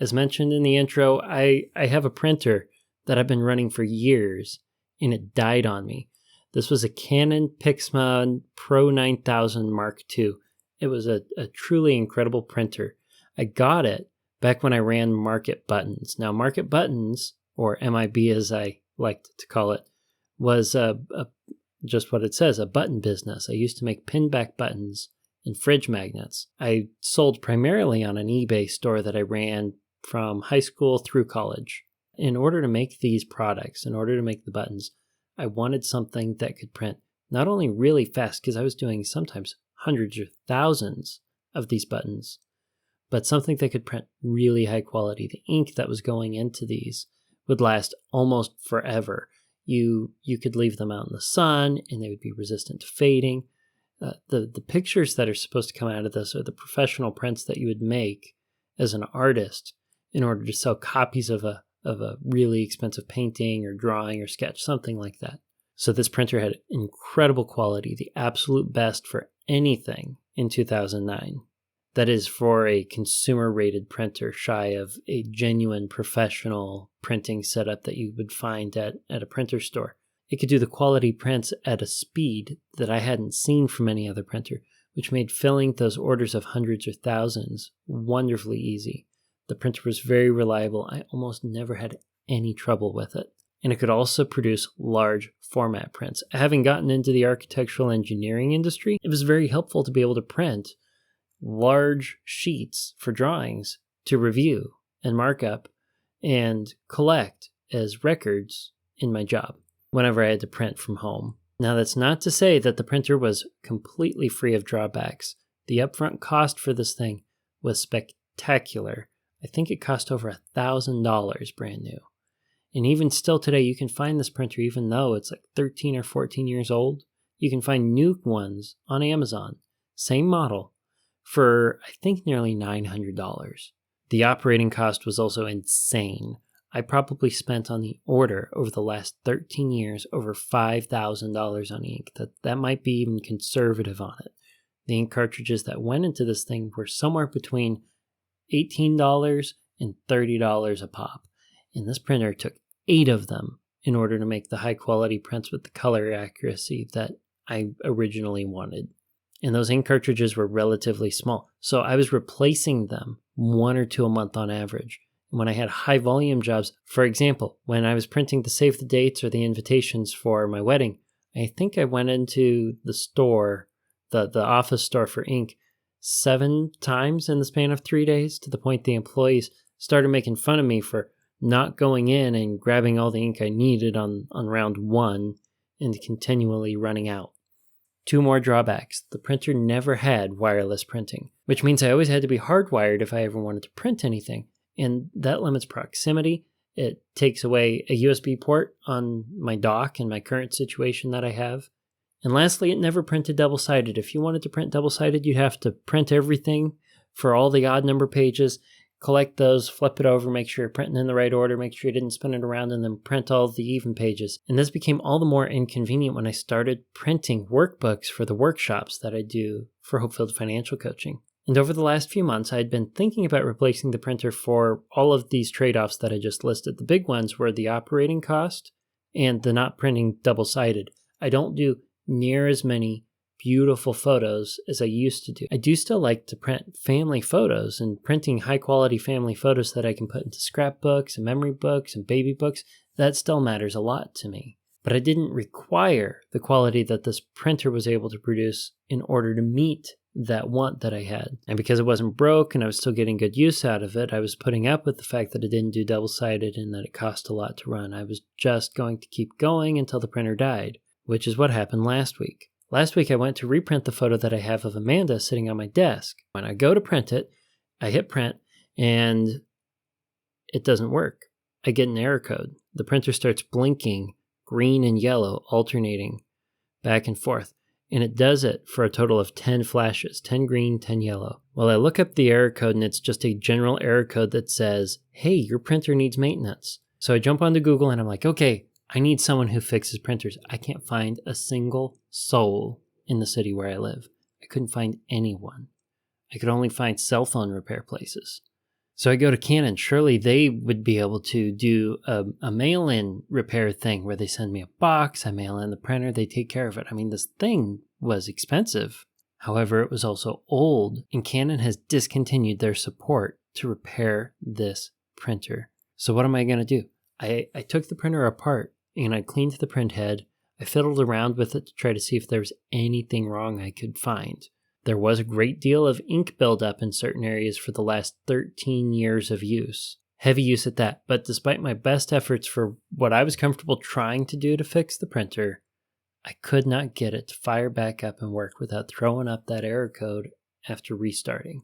As mentioned in the intro, I have a printer that I've been running for years, and it died on me. This was a Canon Pixma Pro 9000 Mark II. It was a truly incredible printer. I got it back when I ran Market Buttons. Now, Market Buttons, or MIB as I like to call it, was just what it says, a button business. I used to make pin-back buttons and fridge magnets. I sold primarily on an eBay store that I ran from high school through college. In order to make these products, in order to make the buttons, I wanted something that could print not only really fast, because I was doing sometimes hundreds or thousands of these buttons, but something that could print really high quality. The ink that was going into these would last almost forever. You could leave them out in the sun and they would be resistant to fading. The pictures that are supposed to come out of this are the professional prints that you would make as an artist in order to sell copies of a really expensive painting or drawing or sketch, something like that. So this printer had incredible quality, the absolute best for anything in 2009. That is for a consumer-rated printer, shy of a genuine professional printing setup that you would find at a printer store. It could do the quality prints at a speed that I hadn't seen from any other printer, which made filling those orders of hundreds or thousands wonderfully easy. The printer was very reliable. I almost never had any trouble with it. And it could also produce large format prints. Having gotten into the architectural engineering industry, it was very helpful to be able to print large sheets for drawings to review and mark up and collect as records in my job whenever I had to print from home. Now, that's not to say that the printer was completely free of drawbacks. The upfront cost for this thing was spectacular. I think it cost over $1,000 brand new. And even still today, you can find this printer, even though it's like 13 or 14 years old. You can find new ones on Amazon, same model, for I think nearly $900. The operating cost was also insane. I probably spent on the order over the last 13 years over $5,000 on ink. That might be even conservative on it. The ink cartridges that went into this thing were somewhere between $18 and $30 a pop. And this printer took 8 of them in order to make the high quality prints with the color accuracy that I originally wanted. And those ink cartridges were relatively small. So I was replacing them 1 or 2 a month on average. When I had high volume jobs, for example, when I was printing the save the dates or the invitations for my wedding, I think I went into the store, the office store for ink, 7 times in the span of 3 days, to the point the employees started making fun of me for not going in and grabbing all the ink I needed on round 1 and continually running out. 2 more drawbacks. The printer never had wireless printing, which means I always had to be hardwired if I ever wanted to print anything. And that limits proximity. It takes away a USB port on my dock in my current situation that I have. And lastly, it never printed double-sided. If you wanted to print double-sided, you'd have to print everything for all the odd number pages, collect those, flip it over, make sure you're printing in the right order, make sure you didn't spin it around, and then print all the even pages. And this became all the more inconvenient when I started printing workbooks for the workshops that I do for HopeFilled Financial Coaching. And over the last few months, I had been thinking about replacing the printer for all of these trade-offs that I just listed. The big ones were the operating cost and the not printing double-sided. I don't do near as many beautiful photos as I used to do. I do still like to print family photos, and printing high-quality family photos that I can put into scrapbooks and memory books and baby books, that still matters a lot to me. But I didn't require the quality that this printer was able to produce in order to meet that want that I had. And because it wasn't broke and I was still getting good use out of it, I was putting up with the fact that it didn't do double-sided and that it cost a lot to run. I was just going to keep going until the printer died, which is what happened last week. Last week I went to reprint the photo that I have of Amanda sitting on my desk. When I go to print it, I hit print and it doesn't work. I get an error code. The printer starts blinking green and yellow, alternating back and forth. And it does it for a total of 10 flashes, 10 green, 10 yellow. Well, I look up the error code and it's just a general error code that says, hey, your printer needs maintenance. So I jump onto Google and I'm like, okay, I need someone who fixes printers. I can't find a single soul in the city where I live. I couldn't find anyone. I could only find cell phone repair places. So I go to Canon. Surely they would be able to do a mail-in repair thing where they send me a box, I mail in the printer, they take care of it. I mean, this thing was expensive. However, it was also old, and Canon has discontinued their support to repair this printer. So what am I going to do? I took the printer apart, and I cleaned the print head. I fiddled around with it to try to see if there was anything wrong I could find. There was a great deal of ink buildup in certain areas for the last 13 years of use. Heavy use at that, but despite my best efforts for what I was comfortable trying to do to fix the printer, I could not get it to fire back up and work without throwing up that error code after restarting.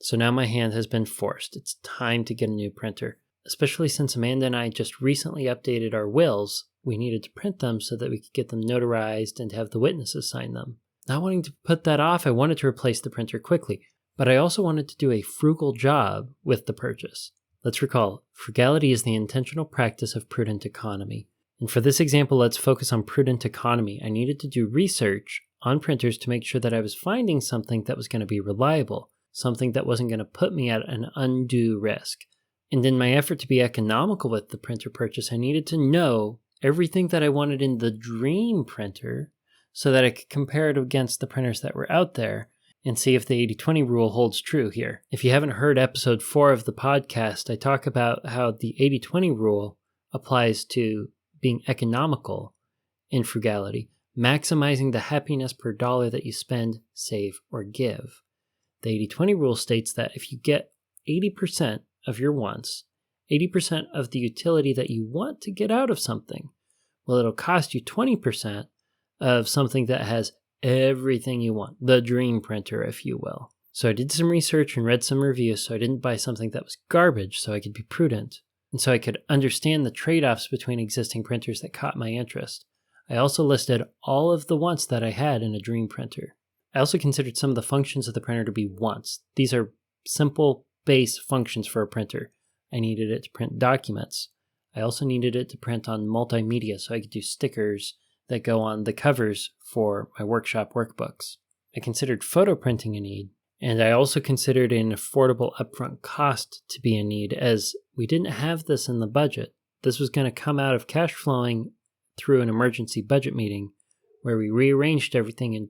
So now my hand has been forced. It's time to get a new printer, especially since Amanda and I just recently updated our wills. We needed to print them so that we could get them notarized and have the witnesses sign them. Not wanting to put that off, I wanted to replace the printer quickly, but I also wanted to do a frugal job with the purchase. Let's recall, frugality is the intentional practice of prudent economy. And for this example, let's focus on prudent economy. I needed to do research on printers to make sure that I was finding something that was going to be reliable, something that wasn't going to put me at an undue risk. And in my effort to be economical with the printer purchase, I needed to know everything that I wanted in the dream printer so that I could compare it against the printers that were out there and see if the 80-20 rule holds true here. If you haven't heard episode 4 of the podcast, I talk about how the 80-20 rule applies to being economical in frugality, maximizing the happiness per dollar that you spend, save, or give. The 80-20 rule states that if you get 80% of your wants, 80% of the utility that you want to get out of something, well, it'll cost you 20% of something that has everything you want, the dream printer, if you will. So I did some research and read some reviews, so I didn't buy something that was garbage, so I could be prudent. And so I could understand the trade-offs between existing printers that caught my interest. I also listed all of the wants that I had in a dream printer. I also considered some of the functions of the printer to be wants. These are simple base functions for a printer. I needed it to print documents. I also needed it to print on multimedia so I could do stickers that go on the covers for my workshop workbooks. I considered photo printing a need, and I also considered an affordable upfront cost to be a need, as we didn't have this in the budget. This was going to come out of cash flowing through an emergency budget meeting where we rearranged everything and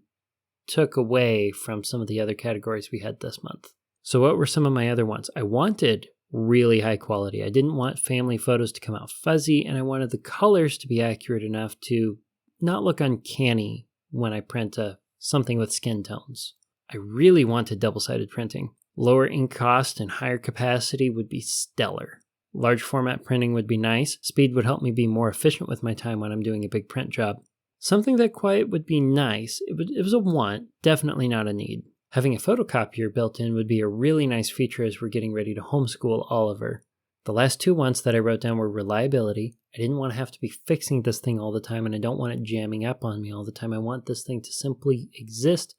took away from some of the other categories we had this month. So what were some of my other ones? I wanted really high quality. I didn't want family photos to come out fuzzy, and I wanted the colors to be accurate enough to not look uncanny when I print something with skin tones. I really wanted double-sided printing. Lower ink cost and higher capacity would be stellar. Large format printing would be nice. Speed would help me be more efficient with my time when I'm doing a big print job. Something that quiet would be nice. It was a want, definitely not a need. Having a photocopier built in would be a really nice feature as we're getting ready to homeschool Oliver. The last two wants that I wrote down were reliability. I didn't want to have to be fixing this thing all the time, and I don't want it jamming up on me all the time. I want this thing to simply exist,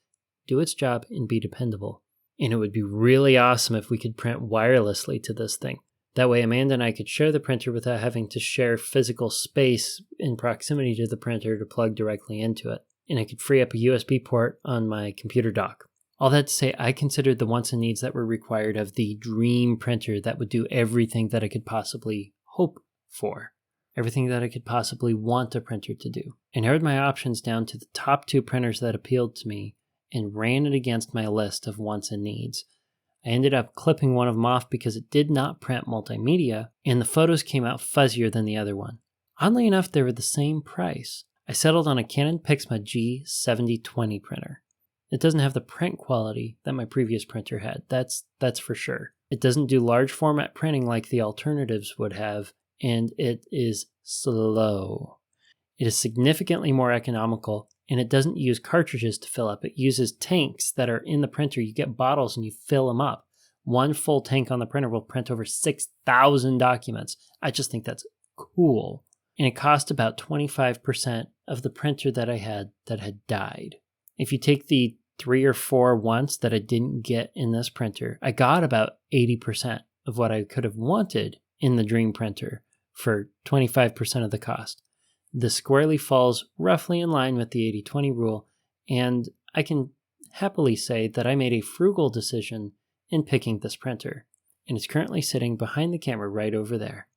do its job, and be dependable. And it would be really awesome if we could print wirelessly to this thing. That way Amanda and I could share the printer without having to share physical space in proximity to the printer to plug directly into it. And I could free up a USB port on my computer dock. All that to say, I considered the wants and needs that were required of the dream printer that would do everything that I could possibly hope for. Everything that I could possibly want a printer to do. I narrowed my options down to the top 2 printers that appealed to me and ran it against my list of wants and needs. I ended up clipping one of them off because it did not print multimedia, and the photos came out fuzzier than the other one. Oddly enough, they were the same price. I settled on a Canon Pixma G7020 printer. It doesn't have the print quality that my previous printer had, that's for sure. It doesn't do large format printing like the alternatives would have, and it is slow. It is significantly more economical, and it doesn't use cartridges to fill up. It uses tanks that are in the printer. You get bottles and you fill them up. One full tank on the printer will print over 6,000 documents. I just think that's cool. And it cost about 25% of the printer that I had that had died. If you take the 3 or 4 wants that I didn't get in this printer, I got about 80% of what I could have wanted in the dream printer for 25% of the cost. This squarely falls roughly in line with the 80-20 rule, and I can happily say that I made a frugal decision in picking this printer. and it's currently sitting behind the camera right over there.